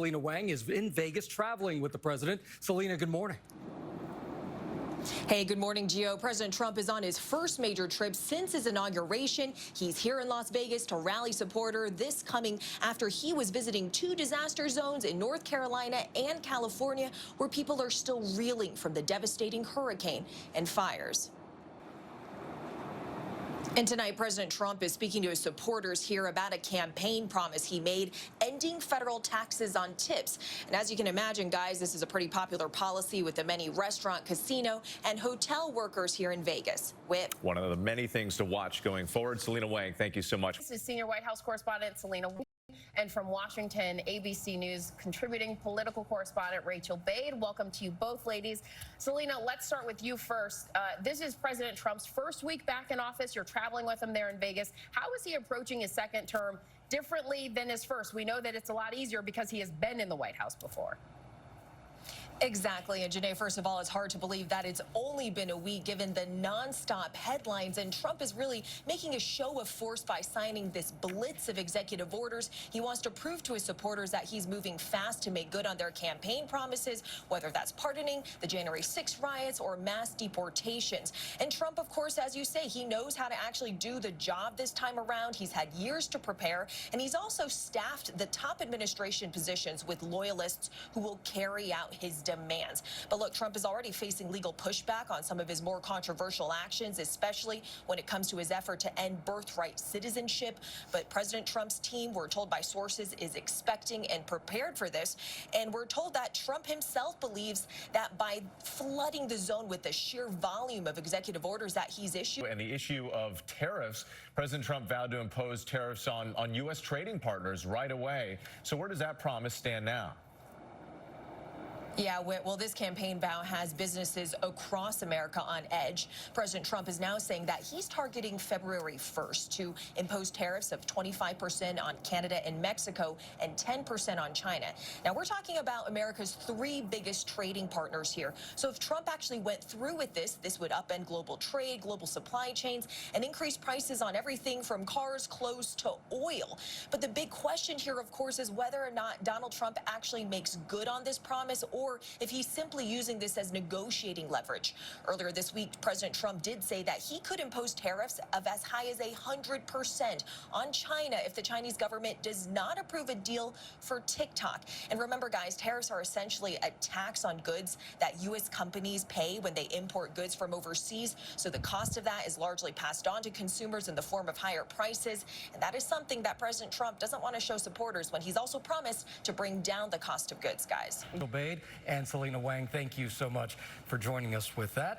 Selina Wang is in Vegas traveling with the president. Selina, good morning. Hey, good morning, Gio. President Trump is on his first major trip since his inauguration. He's here in Las Vegas to rally supporters. This coming after he was visiting two disaster zones in North Carolina and California, where people are still reeling from the devastating hurricane and fires. And tonight, President Trump is speaking to his supporters here about a campaign promise he made, ending federal taxes on tips. And as you can imagine, guys, this is a pretty popular policy with the many restaurant, casino, and hotel workers here in Vegas. Whip. One of the many things to watch going forward. Selina Wang, thank you so much. This is senior White House correspondent Selina Wang, and from Washington, ABC News contributing political correspondent Rachel Bade. Welcome to you both, ladies. Selina, let's start with you first. This is President Trump's first week back in office. You're traveling with him there in Vegas. How is he approaching his second term differently than his first? We know that it's a lot easier because he has been in the White House before. Exactly. And Janae, first of all, it's hard to believe that it's only been a week given the nonstop headlines. And Trump is really making a show of force by signing this blitz of executive orders. He wants to prove to his supporters that he's moving fast to make good on their campaign promises, whether that's pardoning the January 6th riots or mass deportations. And Trump, of course, as you say, he knows how to actually do the job this time around. He's had years to prepare, and he's also staffed the top administration positions with loyalists who will carry out his demands. But look, Trump is already facing legal pushback on some of his more controversial actions, especially when it comes to his effort to end birthright citizenship. But President Trump's team, we're told by sources, is expecting and prepared for this. And we're told that Trump himself believes that by flooding the zone with the sheer volume of executive orders that he's issued. And the issue of tariffs, President Trump vowed to impose tariffs on U.S. trading partners right away. So where does that promise stand now? Yeah, well, this campaign vow has businesses across America on edge. President Trump is now saying that he's targeting February 1st to impose tariffs of 25% on Canada and Mexico and 10% on China. Now, we're talking about America's three biggest trading partners here. So if Trump actually went through with this would upend global trade, global supply chains, and increase prices on everything from cars, clothes to oil. But the big question here, of course, is whether or not Donald Trump actually makes good on this promise, or if he's simply using this as negotiating leverage. Earlier this week, President Trump did say that he could impose tariffs of as high as 100% on China if the Chinese government does not approve a deal for TikTok. And remember, guys, tariffs are essentially a tax on goods that U.S. companies pay when they import goods from overseas. So the cost of that is largely passed on to consumers in the form of higher prices. And that is something that President Trump doesn't want to show supporters when he's also promised to bring down the cost of goods, guys. And Selina Wang, thank you so much for joining us with that.